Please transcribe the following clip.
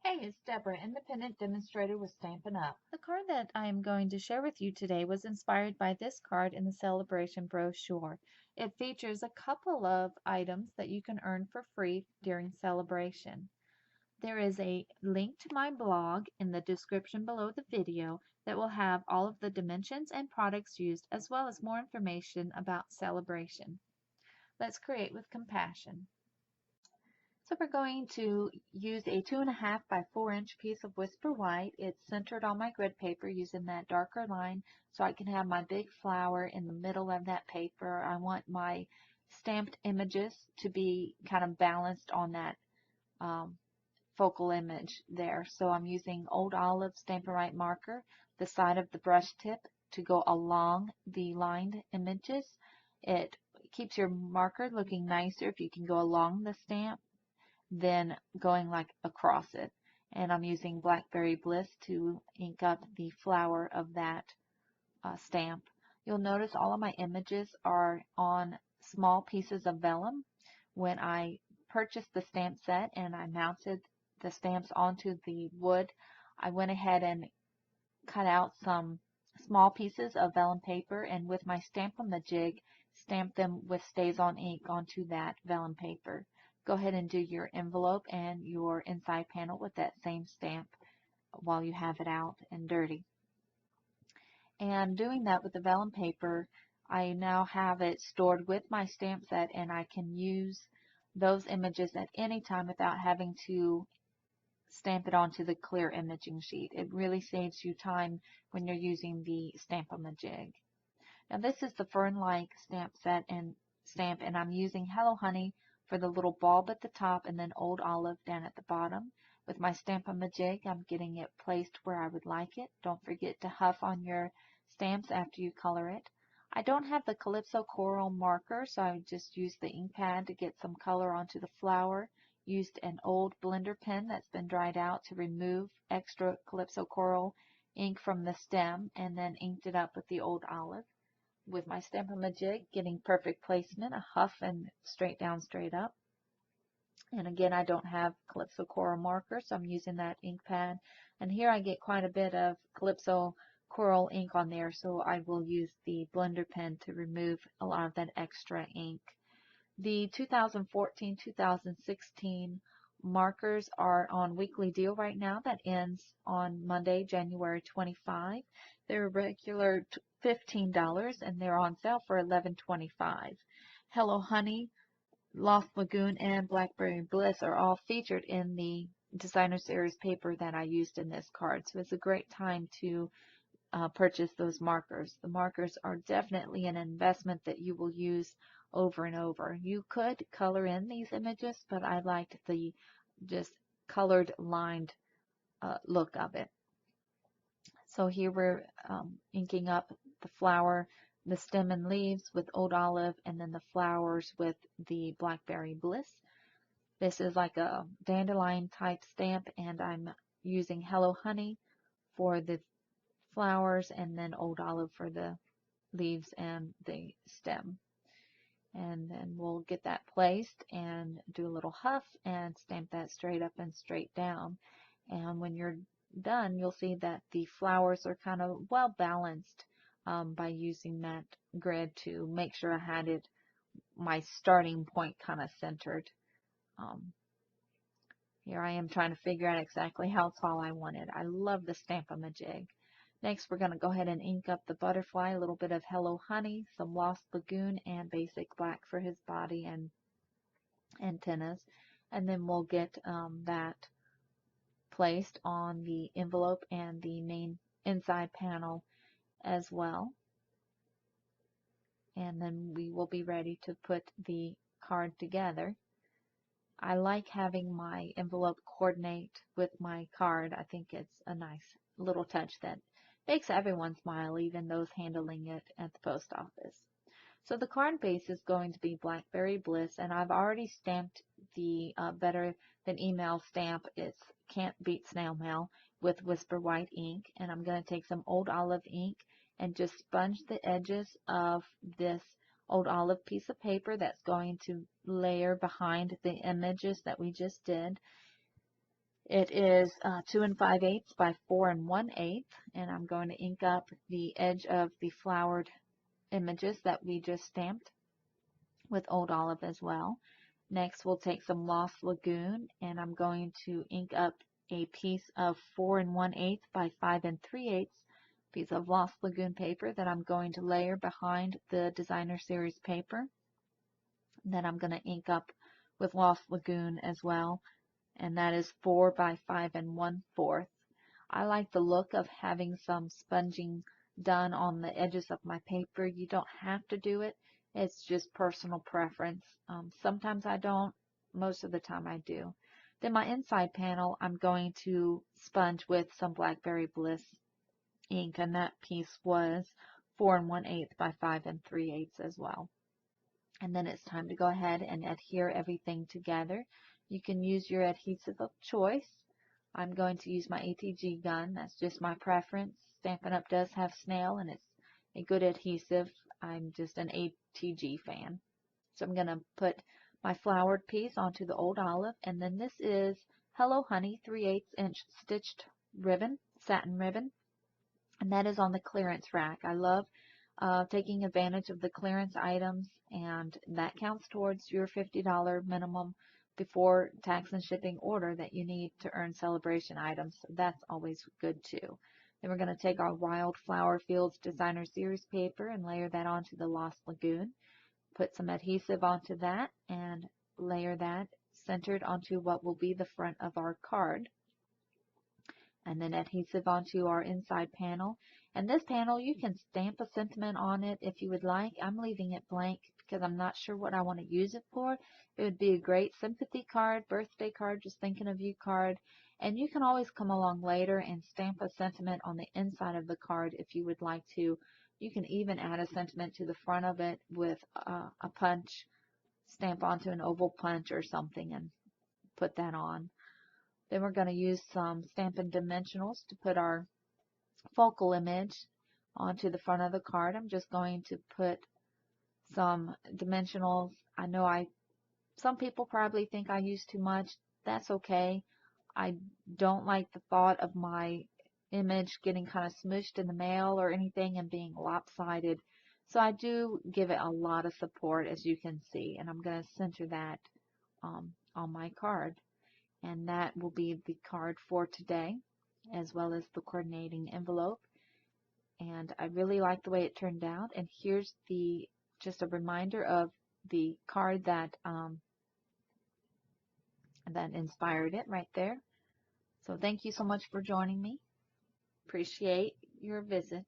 Hey, it's Deborah, independent demonstrator with Stampin' Up. The card that I am going to share with you today was inspired by this card in the Sale-A-Bration brochure. It features a couple of items that you can earn for free during Sale-A-Bration. There is a link to my blog in the description below the video that will have all of the dimensions and products used as well as more information about Sale-A-Bration. Let's create with compassion. So we're going to use a 2.5 by 4-inch piece of Whisper White. It's centered on my grid paper using that darker line so I can have my big flower in the middle of that paper. I want my stamped images to be kind of balanced on that focal image there. So I'm using Old Olive Stampin' marker, the side of the brush tip to go along the lined images. It keeps your marker looking nicer if you can go along the stamp than going like across it. And I'm using Blackberry Bliss to ink up the flower of that stamp. You'll notice all of my images are on small pieces of vellum. When I purchased the stamp set and I mounted the stamps onto the wood, I went ahead and cut out some small pieces of vellum paper and with my Stamp-A-Ma-Jig stamped them with StazOn ink onto that vellum paper. Go ahead and do your envelope and your inside panel with that same stamp while you have it out and dirty. And doing that with the vellum paper, I now have it stored with my stamp set and I can use those images at any time without having to stamp it onto the clear imaging sheet. It really saves you time when you're using the Stamp-A-Ma-Jig. Now this is the Fern-like stamp set and stamp, and I'm using Hello Honey for the little bulb at the top and then Old Olive down at the bottom. With my Stamp-A-Ma-Jig, I'm getting it placed where I would like it. Don't forget to huff on your stamps after you color it. I don't have the Calypso Coral marker, so I just used the ink pad to get some color onto the flower. Used an old blender pen that's been dried out to remove extra Calypso Coral ink from the stem and then inked it up with the Old Olive. With my Stamp-A-Ma-Jig, getting perfect placement, a huff and straight down, straight up. And again, I don't have Calypso Coral marker, so I'm using that ink pad. And here I get quite a bit of Calypso Coral ink on there, so I will use the blender pen to remove a lot of that extra ink. The 2014-2016 markers are on weekly deal right now that ends on Monday, January 25. They're regular $15 and they're on sale for $11.25. Hello Honey, Lost Lagoon, and Blackberry Bliss are all featured in the designer series paper that I used in this card. So it's a great time to purchase those markers. The markers are definitely an investment that you will use over and over. You could color in these images, but I liked the just colored lined look of it. So here we're inking up the flower, the stem and leaves with Old Olive, and then the flowers with the Blackberry Bliss. This is like a dandelion type stamp, and I'm using Hello Honey for the flowers and then Old Olive for the leaves and the stem. And then we'll get that placed and do a little huff and stamp that straight up and straight down. And when you're done, you'll see that the flowers are kind of well balanced by using that grid to make sure I had it, my starting point kind of centered. Um, Here I am trying to figure out exactly how tall I want it. I love the Stamp-A-Ma-Jig. Next, we're going to go ahead and ink up the butterfly, a little bit of Hello Honey, some Lost Lagoon, and basic black for his body and antennas. And then we'll get that placed on the envelope and the main inside panel as well. And then we will be ready to put the card together. I like having my envelope coordinate with my card. I think it's a nice little touch that makes everyone smile, even those handling it at the post office. So the card base is going to be Blackberry Bliss, and I've already stamped the Better Than Email stamp. It's Can't Beat Snail Mail with Whisper White ink, and I'm going to take some Old Olive ink and just sponge the edges of this Old Olive piece of paper that's going to layer behind the images that we just did. It is 2 5/8 by 4 1/8, and I'm going to ink up the edge of the flowered images that we just stamped with Old Olive as well. Next, we'll take some Lost Lagoon, and I'm going to ink up a piece of 4 1/8 by 5 3/8 piece of Lost Lagoon paper that I'm going to layer behind the Designer Series paper. Then I'm going to ink up with Lost Lagoon as well, and that is 4 by 5 1/4. I like the look of having some sponging done on the edges of my paper. You don't have to do it. It's just personal preference. Sometimes I don't. Most of the time I do. Then my inside panel, I'm going to sponge with some Blackberry Bliss ink, and that piece was 4 1/8 by 5 3/8 as well. And then it's time to go ahead and adhere everything together. You can use your adhesive of choice. I'm going to use my ATG gun. That's just my preference. Stampin' Up! Does have snail, and it's a good adhesive. I'm just an ATG fan. So I'm going to put my flowered piece onto the Old Olive, and then this is Hello Honey 3/8 inch stitched ribbon, satin ribbon, and that is on the clearance rack. I love taking advantage of the clearance items, and that counts towards your $50 minimum before tax and shipping order that you need to earn celebration items. So that's always good too. Then we're going to take our Wildflower Fields Designer Series paper and layer that onto the Lost Lagoon. Put some adhesive onto that and layer that centered onto what will be the front of our card. And then adhesive onto our inside panel. And this panel, you can stamp a sentiment on it if you would like. I'm leaving it blank because I'm not sure what I want to use it for. It would be a great sympathy card, birthday card, just thinking of you card. And you can always come along later and stamp a sentiment on the inside of the card if you would like to. You can even add a sentiment to the front of it with a punch, stamp onto an oval punch or something and put that on. Then we're going to use some Stampin' Dimensionals to put our focal image onto the front of the card. I'm just going to put some dimensionals. I know some people probably think I use too much. That's okay. I don't like the thought of my image getting kind of smushed in the mail or anything and being lopsided. So I do give it a lot of support, as you can see, and I'm going to center that on my card. And that will be the card for today, as well as the coordinating envelope. And I really like the way it turned out. And here's just a reminder of the card that inspired it right there. So thank you so much for joining me. Appreciate your visit.